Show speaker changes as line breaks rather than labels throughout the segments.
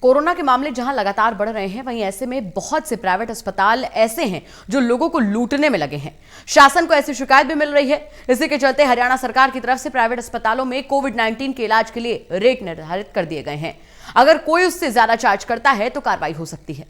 Corona के मामले जहां लगातार बढ़ रहे हैं, वहीं ऐसे में बहुत से प्राइवेट अस्पताल ऐसे हैं जो लोगों को लूटने में लगे हैं। शासन को ऐसी शिकायत भी मिल रही है। इसी के चलते हरियाणा सरकार की तरफ से प्राइवेट अस्पतालों में कोविड-19 के इलाज के लिए रेट निर्धारित कर दिए गए हैं। अगर कोई उससे ज्यादा चार्ज करता है तो कार्रवाई हो सकती है।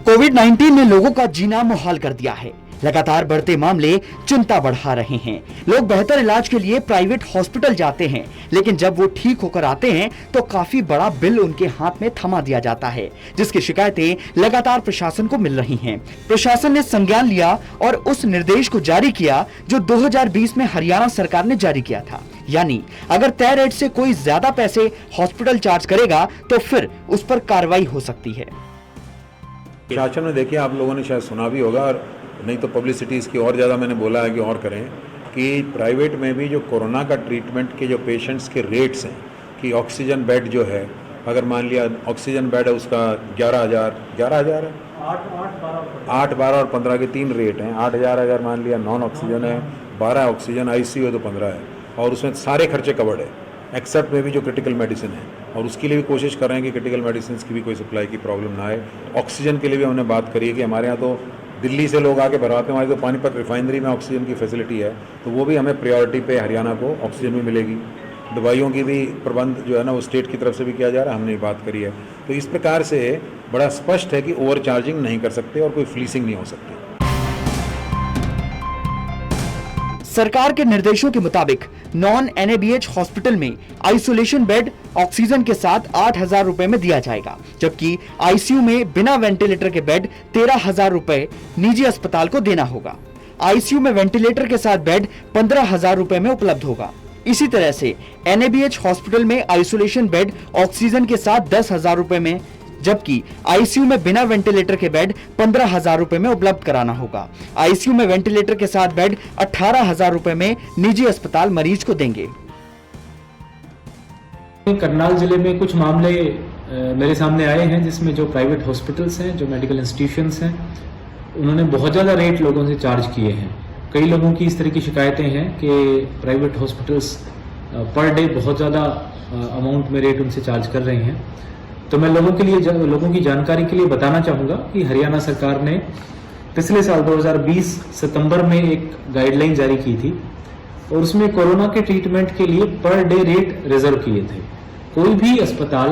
कोविड-19 ने लोगों का जीना मुहाल कर दिया है। लगातार बढ़ते मामले चिंता बढ़ा रहे हैं। लोग बेहतर इलाज के लिए प्राइवेट हॉस्पिटल जाते हैं, लेकिन जब वो ठीक होकर आते हैं तो काफी बड़ा बिल उनके हाथ में थमा दिया जाता है, जिसकी शिकायतें लगातार प्रशासन को मिल रही हैं। प्रशासन ने संज्ञान लिया और उस निर्देश को जारी किया जो 2020 में हरियाणा सरकार ने जारी किया था। यानी अगर तय रेट से कोई ज्यादा पैसे हॉस्पिटल चार्ज करेगा तो फिर उस पर कार्रवाई हो सकती है।
शासन में देखिए, आप लोगों ने शायद सुना भी होगा, और नहीं तो पब्लिसिटी इसकी और ज़्यादा मैंने बोला है कि और करें, कि प्राइवेट में भी जो कोरोना का ट्रीटमेंट के जो पेशेंट्स के रेट्स हैं, कि ऑक्सीजन बेड जो है, अगर मान लिया ऑक्सीजन बेड है उसका 11,000 है, 8, 12 और 15 के 3 रेट हैं। 8,000 अगर मान लिया नॉन ऑक्सीजन है, 12 ऑक्सीजन, आईसीयू है तो 15 है, और उसमें सारे खर्चे कवर्ड है एक्सेप्ट में भी जो क्रिटिकल मेडिसिन है। और उसके लिए भी कोशिश कर रहे हैं कि क्रिटिकल मेडिसिन की भी कोई सप्लाई की प्रॉब्लम ना आए। ऑक्सीजन के लिए भी हमने बात करी है कि हमारे यहाँ तो दिल्ली से लोग आके भरवाते हैं, हमारी तो पानीपत रिफाइनरी में ऑक्सीजन की फैसिलिटी है, तो वो भी हमें प्रायोरिटी पे हरियाणा को ऑक्सीजन भी मिलेगी। दवाइयों की भी प्रबंध जो है ना वो स्टेट की तरफ से भी किया जा रहा है, हमने बात करी है। तो इस प्रकार से बड़ा स्पष्ट है कि ओवर चार्जिंग नहीं कर सकते और कोई फ्लीसिंग नहीं हो सकती।
सरकार के निर्देशों के मुताबिक नॉन एनएबीएच हॉस्पिटल में आइसोलेशन बेड ऑक्सीजन के साथ 8,000 रुपए में दिया जाएगा, जबकि आईसीयू में बिना वेंटिलेटर के बेड 13,000 रुपए निजी अस्पताल को देना होगा। आईसीयू में वेंटिलेटर के साथ बेड 15,000 रुपए में उपलब्ध होगा। इसी तरह से एनएबीएच हॉस्पिटल में आइसोलेशन बेड ऑक्सीजन के साथ 10,000 रुपए में, जबकि आईसीयू में बिना वेंटिलेटर के बेड 15,000 रुपए में उपलब्ध कराना होगा। आईसीयू में वेंटिलेटर के साथ बेड 18,000 रुपए में निजी अस्पताल मरीज को देंगे।
करनाल जिले में कुछ मामले मेरे सामने आए हैं, जिसमें जो प्राइवेट हॉस्पिटल्स हैं, जो मेडिकल इंस्टीट्यूशंस हैं, उन्होंने बहुत ज़्यादा रेट लोगों से चार्ज किए हैं। कई लोगों की इस तरह की शिकायतें हैं कि प्राइवेट हॉस्पिटल्स पर डे बहुत ज़्यादा अमाउंट में रेट उनसे चार्ज कर रहे हैं। तो मैं लोगों की जानकारी के लिए बताना चाहूँगा कि हरियाणा सरकार ने पिछले साल 2020 सितंबर में एक गाइडलाइन जारी की थी, और उसमें कोरोना के ट्रीटमेंट के लिए पर डे रेट रिजर्व किए थे। कोई भी अस्पताल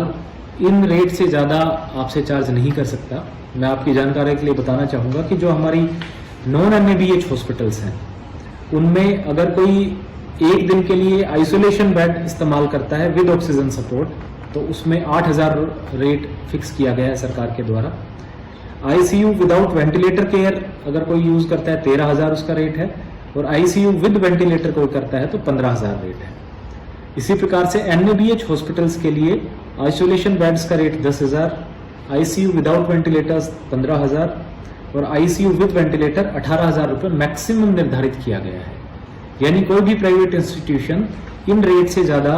इन रेट से ज़्यादा आपसे चार्ज नहीं कर सकता। मैं आपकी जानकारी के लिए बताना चाहूँगा कि जो हमारी नॉन एनएबीएच हॉस्पिटल्स हैं, उनमें अगर कोई एक दिन के लिए आइसोलेशन बेड इस्तेमाल करता है विद ऑक्सीजन सपोर्ट, तो उसमें 8,000 रेट फिक्स किया गया है सरकार के द्वारा। आईसीयू विदाउट वेंटिलेटर केयर अगर कोई यूज करता है 13,000 उसका रेट है, और आईसीयू विद वेंटिलेटर कोई करता है तो 15,000 रेट है। इसी प्रकार से एनएबीएच हॉस्पिटल्स के लिए आइसोलेशन बेड्स का रेट 10,000, आईसीयू विदाउट वेंटिलेटर्स 15,000 और आईसीयू विद वेंटिलेटर 18,000 रुपये मैक्सिमम निर्धारित किया गया है। यानी कोई भी प्राइवेट इंस्टीट्यूशन इन रेट से ज़्यादा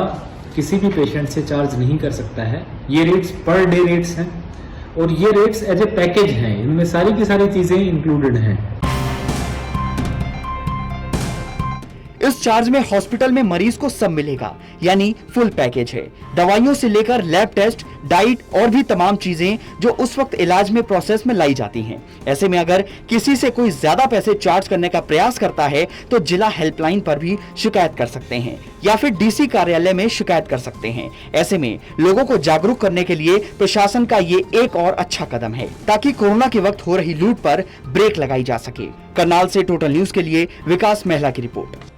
किसी भी पेशेंट से चार्ज नहीं कर सकता है। ये रेट्स पर डे रेट्स हैं, और ये रेट्स एज ए पैकेज हैं, इनमें सारी की सारी चीजें इंक्लूडेड हैं।
इस चार्ज में हॉस्पिटल में मरीज को सब मिलेगा, यानी फुल पैकेज है। दवाइयों से लेकर लैब टेस्ट, डाइट और भी तमाम चीजें जो उस वक्त इलाज में प्रोसेस में लाई जाती हैं। ऐसे में अगर किसी से कोई ज्यादा पैसे चार्ज करने का प्रयास करता है तो जिला हेल्पलाइन पर भी शिकायत कर सकते हैं, या फिर डीसी कार्यालय में शिकायत कर सकते हैं। ऐसे में लोगों को जागरूक करने के लिए प्रशासन का ये एक और अच्छा कदम है, ताकि कोरोना के वक्त हो रही लूट पर ब्रेक लगाई जा सके। करनाल से टोटल न्यूज के लिए विकास मेहला की रिपोर्ट।